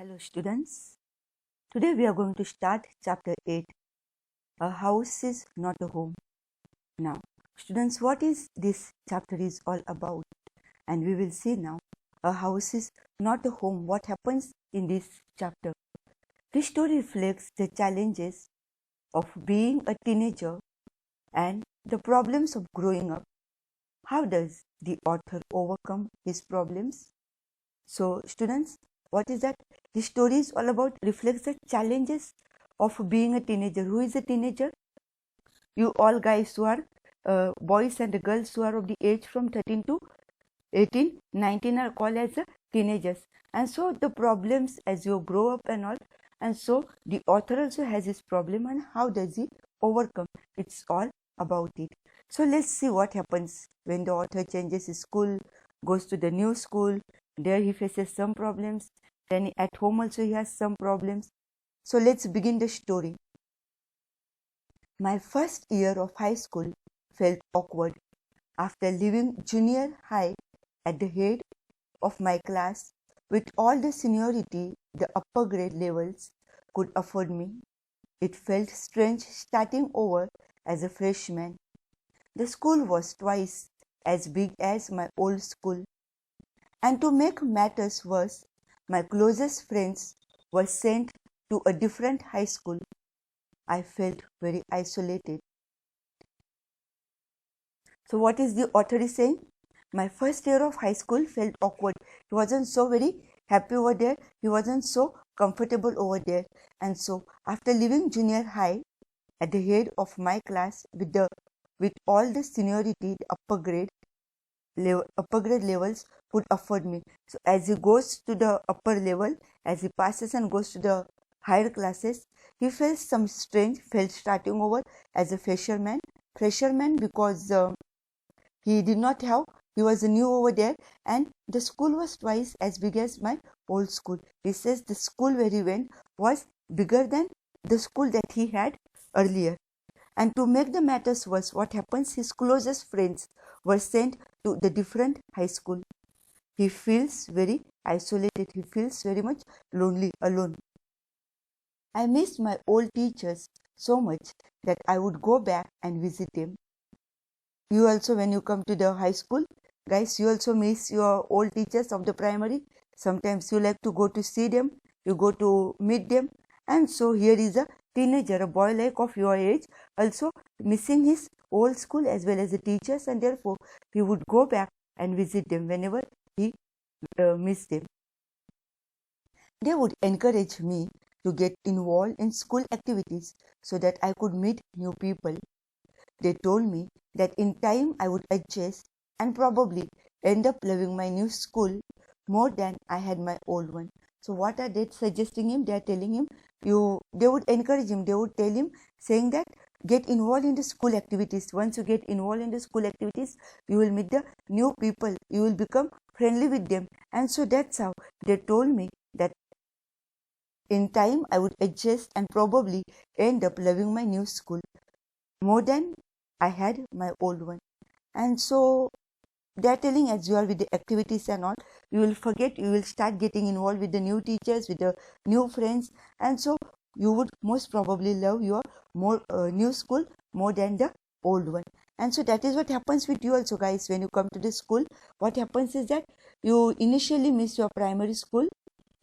Hello students, today we are going to start chapter 8, A House is Not a Home. Now students, what is this chapter is all about? And we will see now, a house is not a home, what happens in this chapter. This story reflects the challenges of being a teenager and the problems of growing up. How does the author overcome his problems? So students, what is that? The story is all about reflects the challenges of being a teenager. Who is a teenager? You all guys who are boys and girls who are of the age from 13 to 18, 19 are called as teenagers. And so the problems as you grow up and all. And so the author also has his problem and how does he overcome? It's all about it. So let's see what happens when the author changes his school, goes to the new school. There he faces some problems. Then at home also he has some problems. So let's begin the story. My first year of high school felt awkward. After leaving junior high at the head of my class with all the seniority the upper grade levels could afford me, it felt strange starting over as a freshman. The school was twice as big as my old school. And to make matters worse, my closest friends were sent to a different high school. I felt very isolated. So what is the author is saying? My first year of high school felt awkward. He wasn't so very happy over there. He wasn't so comfortable over there. And so after leaving junior high at the head of my class with all the seniority, the upper grade levels could afford me. So as he goes to the upper level, as he passes and goes to the higher classes, he felt some strange, felt starting over as a freshman because he did not have, he was new over there and the school was twice as big as my old school. He says the school where he went was bigger than the school that he had earlier. And to make the matters worse, what happens? His closest friends were sent to the different high school. He feels very isolated. He feels very much lonely, alone. I missed my old teachers so much that I would go back and visit them. You also, when you come to the high school, guys, you also miss your old teachers of the primary. Sometimes you like to go to see them. You go to meet them. And so here is a teenager, a boy like of your age, also missing his old school as well as the teachers, and therefore he would go back and visit them whenever he missed them. They would encourage me to get involved in school activities so that I could meet new people. They told me that in time I would adjust and probably end up loving my new school more than I had my old one. So what are they suggesting him? They are telling him, they would encourage him, they would tell him, saying that get involved in the school activities. Once you get involved in the school activities, you will meet the new people, you will become friendly with them. And so that's how they told me that in time I would adjust and probably end up loving my new school more than I had my old one. And so they are telling, as you are with the activities and all, you will forget, you will start getting involved with the new teachers, with the new friends, and so you would most probably love your new school more than the old one. And so that is what happens with you also, guys. When you come to the school, what happens is that you initially miss your primary school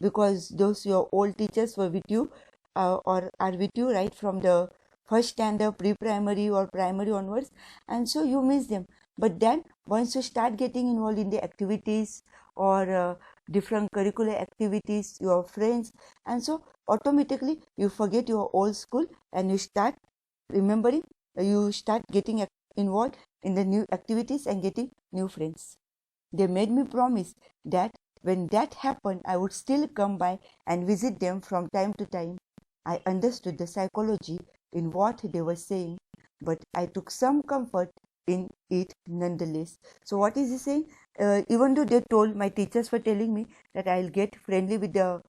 because those your old teachers were with you or are with you right from the first standard, pre-primary or primary onwards, and so you miss them. But then once you start getting involved in the activities or different curricular activities, your friends, and so automatically you forget your old school and you start remembering, you start getting involved in the new activities and getting new friends. They made me promise that when that happened, I would still come by and visit them from time to time. I understood the psychology in what they were saying, but I took some comfort in it nonetheless. So what is he saying? Even though they told, my teachers were telling me that I'll get friendly with the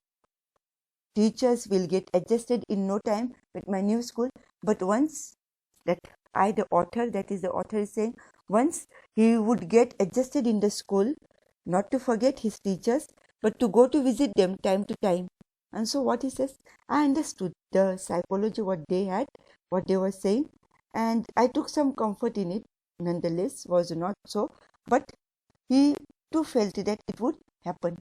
teachers, will get adjusted in no time with my new school, but once that the author, that is the author is saying, once he would get adjusted in the school, not to forget his teachers, but to go to visit them time to time. And so what he says, I understood the psychology, what they were saying, and I took some comfort in it. Nonetheless, was not so, but he too felt that it would happen.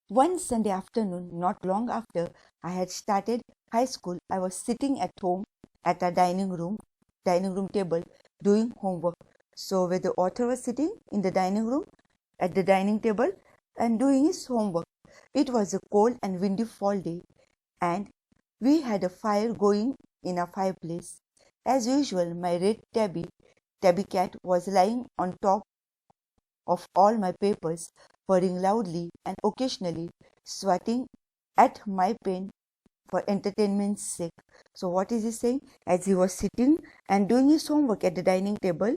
One Sunday afternoon, not long after I had started high school, I was sitting at home at a dining room table doing homework. So where the author was sitting in the dining room at the dining table and doing his homework. It was a cold and windy fall day, and we had a fire going in our fireplace. As usual, my red tabby cat was lying on top of all my papers, purring loudly and occasionally swatting at my pen for entertainment's sake. So what is he saying? As he was sitting and doing his homework at the dining table,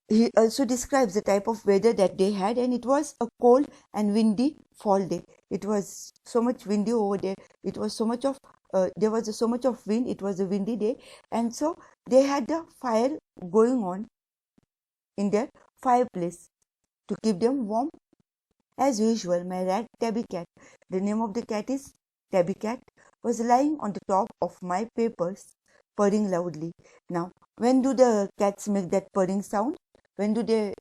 he also describes the type of weather that they had, and it was a cold and windy fall day. It was so much windy over there. It was so much of there was so much of wind. It was a windy day, and so they had the fire going on in their fireplace to keep them warm. As usual, my rat tabby cat, the name of the cat is tabby cat, was lying on the top of my papers, purring loudly. Now, when do the cats make that purring sound? When do they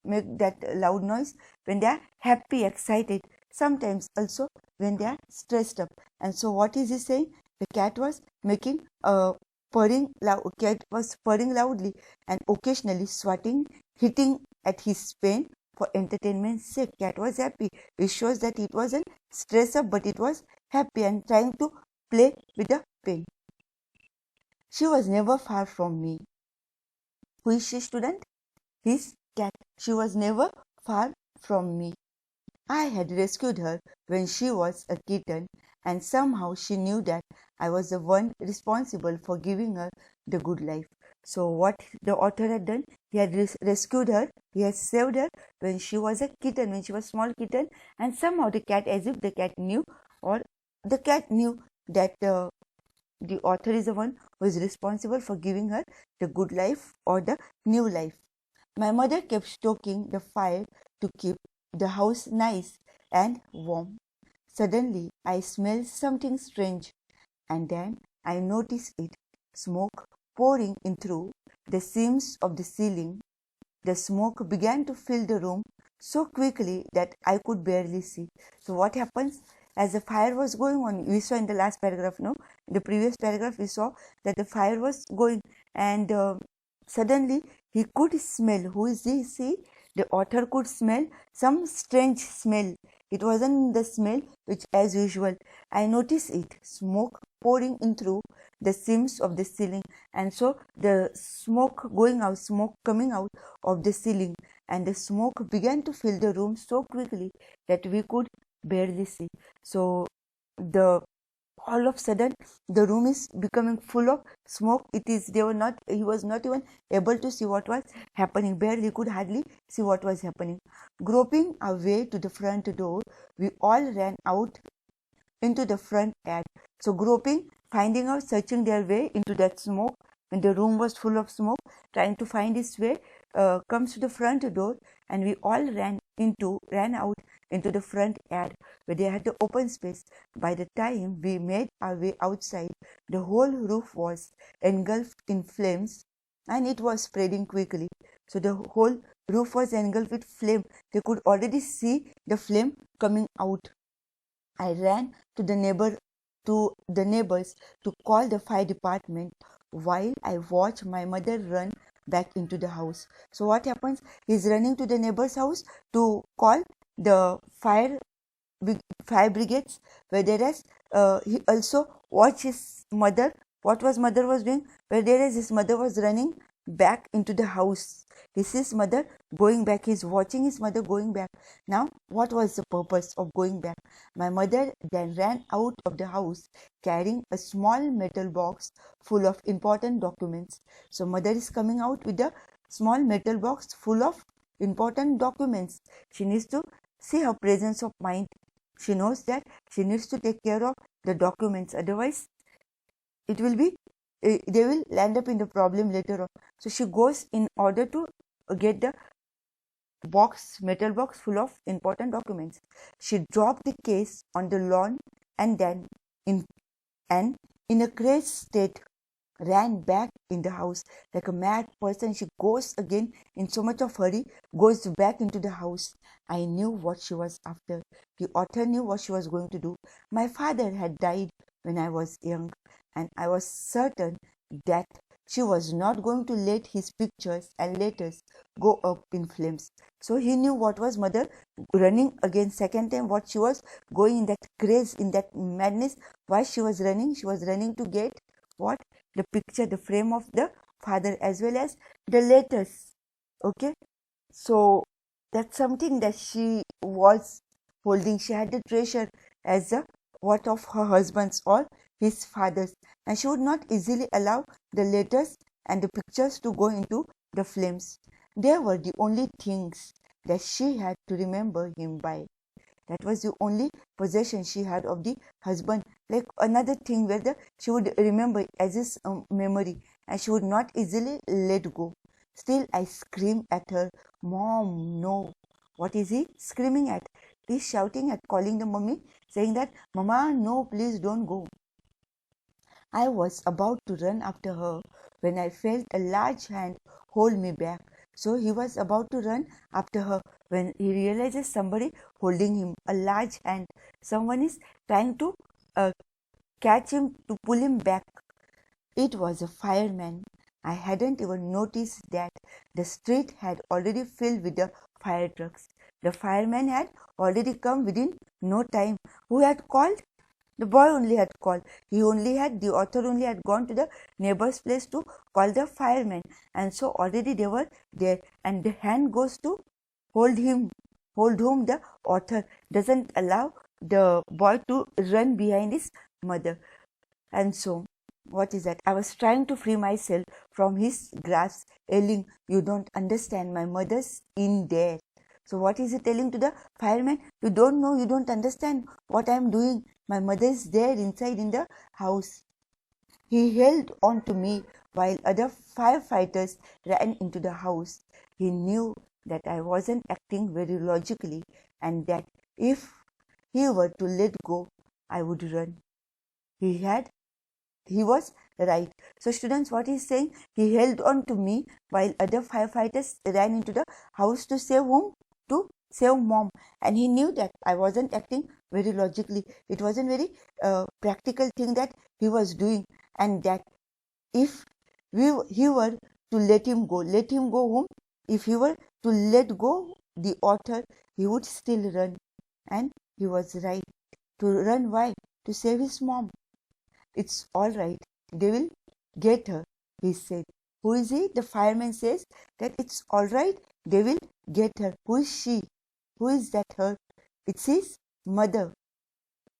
make that loud noise? When they are happy, excited. Sometimes also when they are stressed up. And so, what is he saying? The cat was making cat was purring loudly and occasionally swatting, hitting at his pen for entertainment's sake. Cat was happy. It shows that it wasn't stressed up, but it was happy and trying to play with the pen. She was never far from me. Who is she, student? His cat. She was never far from me. I had rescued her when she was a kitten, and somehow she knew that I was the one responsible for giving her the good life. So what the author had done, he had rescued her, he had saved her when she was a kitten, when she was a small kitten, and somehow the cat, as if the cat knew, or the cat knew that the author is the one who is responsible for giving her the good life or the new life. My mother kept stoking the fire to keep the house nice and warm. Suddenly, I smelled something strange, and then I noticed it, smoke pouring in through the seams of the ceiling. The smoke began to fill the room so quickly that I could barely see. So what happens? As the fire was going on, we saw in the last paragraph, no? In the previous paragraph, we saw that the fire was going, and suddenly he could smell. Who is he? See, the author could smell some strange smell. It wasn't the smell which, as usual, I noticed it, smoke pouring in through the seams of the ceiling, and so the smoke going out, smoke coming out of the ceiling, and the smoke began to fill the room so quickly that we could barely see. So the all of a sudden the room is becoming full of smoke. He was not even able to see what was happening, barely could hardly see what was happening. Groping our way to the front door, we all ran out into the front yard. So groping, finding out, searching their way into that smoke, when the room was full of smoke, trying to find his way, comes to the front door, and we all ran out into the front yard where they had the open space. By the time we made our way outside, the whole roof was engulfed in flames, and it was spreading quickly. So the whole roof was engulfed with flame. They could already see the flame coming out. I ran to the neighbors to call the fire department while I watched my mother run back into the house. So what happens? He's running to the neighbor's house to call the fire brigades, whereas he also watched his mother. What was mother was doing? Whereas his mother was running back into the house. This is mother going back. He's watching his mother going back. Now, what was the purpose of going back? My mother then ran out of the house carrying a small metal box full of important documents. So mother is coming out with a small metal box full of important documents. She needs to see her presence of mind. She knows that she needs to take care of the documents, otherwise it will be they will land up in the problem later on. So she goes in order to get the metal box full of important documents. She dropped the case on the lawn and then, in a crazed state, ran back in the house like a mad person. She goes again in so much of hurry, goes back into the house. I knew what she was after. The author knew what she was going to do. My father had died when I was young, and I was certain that she was not going to let his pictures and letters go up in flames. So he knew what was mother running again second time, what she was going in that craze, in that madness. Why she was running? She was running to get what? The picture, the frame of the father, as well as the letters. Okay, so that's something that she was holding. She had the treasure as a what of her husband's or his father's, and she would not easily allow the letters and the pictures to go into the flames. They were the only things that she had to remember him by. That was the only possession she had of the husband, like another thing where she would remember as his memory, and she would not easily let go. Still, I screamed at her, "Mom, no." What is he screaming at? He's shouting at, calling the mummy, saying that, "Mama, no, please don't go." I was about to run after her when I felt a large hand hold me back. So he was about to run after her when he realizes somebody holding him, a large hand. Someone is trying to catch him, to pull him back. It was a fireman. I hadn't even noticed that the street had already filled with the fire trucks. The fireman had already come within no time. Who had called? The boy only had called. The author only had gone to the neighbor's place to call the fireman. And so already they were there. And the hand goes to hold him, hold whom? The author doesn't allow the boy to run behind his mother. And so, what is that? I was trying to free myself from his grasp, yelling, "You don't understand, my mother's in there." So what is he telling to the fireman? "You don't know, you don't understand what I am doing. My mother is there inside in the house." He held on to me while other firefighters ran into the house. He knew that I wasn't acting very logically, and that if he were to let go, I would run. He was right. So students, what he's saying, he held on to me while other firefighters ran into the house to save whom? To save mom. And he knew that I wasn't acting very logically. It wasn't very practical thing that he was doing, and that if he were to let him go whom? If he were to let go the author, he would still run. And he was right. To run, why? To save his mom. "It's all right. They will get her," he said. Who is he? The fireman says that it's all right. They will get her. Who is she? Who is that her? It's his mother.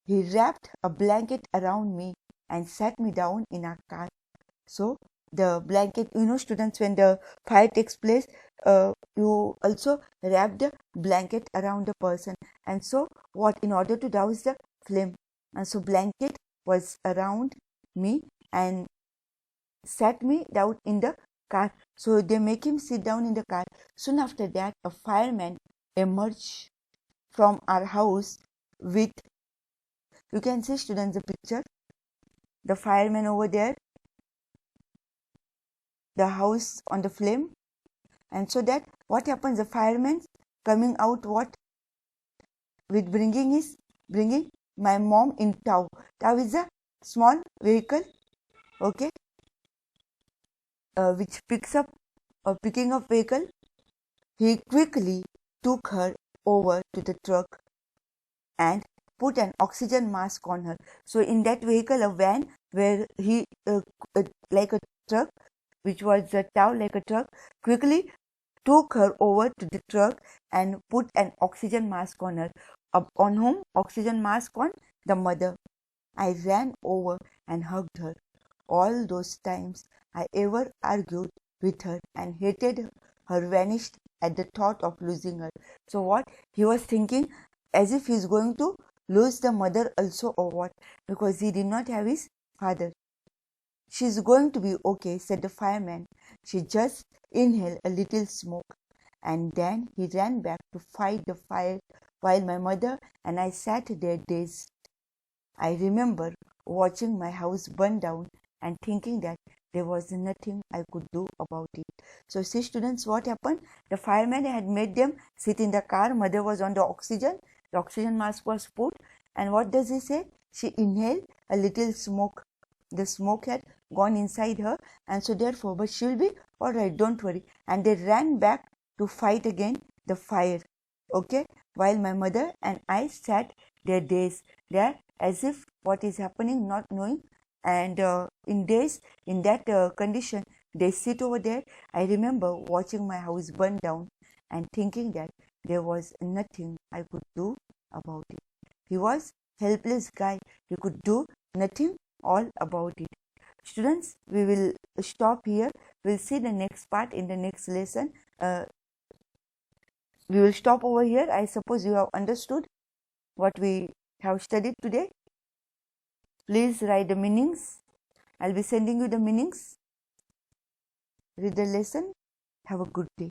He wrapped a blanket around me and sat me down in our car. So the blanket, students, when the fire takes place, you also wrap the blanket around the person. And so what? In order to douse the flame. And so blanket was around me and sat me down in the car. So they make him sit down in the car. Soon after that, a fireman emerged from our house with, you can see, students, the picture, the fireman over there, the house on the flame. And so that what happens, the fireman coming out, what with bringing my mom in tow. Tow is a small vehicle, okay, which picking up vehicle. He quickly took her over to the truck and put an oxygen mask on her. So in that vehicle, a van where he like a truck, which was a tow like a truck, quickly took her over to the truck and put an oxygen mask on her. On whom? Oxygen mask on the mother. I ran over and hugged her. All those times I ever argued with her and hated her vanished at the thought of losing her. So what? He was thinking as if he's going to lose the mother also, or what? Because he did not have his father. "She's going to be okay," said the fireman. She just inhaled a little smoke. and then he ran back to fight the fire while my mother and I sat there dazed. I remember watching my house burn down and thinking that there was nothing I could do about it. So see students, what happened? The fireman had made them sit in the car. Mother was on the oxygen mask was put, and what does he say? She inhaled a little smoke. The smoke had gone inside her, and so therefore, but she'll be all right, don't worry. And they ran back to fight again the fire. Okay, while my mother and I sat there dazed, there as if what is happening, not knowing. And in that condition, they sit over there. I remember watching my house burn down and thinking that there was nothing I could do about it. He was helpless guy. He could do nothing all about it. Students, we will stop here. We'll see the next part in the next lesson. We will stop over here. I suppose you have understood what we have studied today. Please write the meanings. I'll be sending you the meanings. Read the lesson. Have a good day.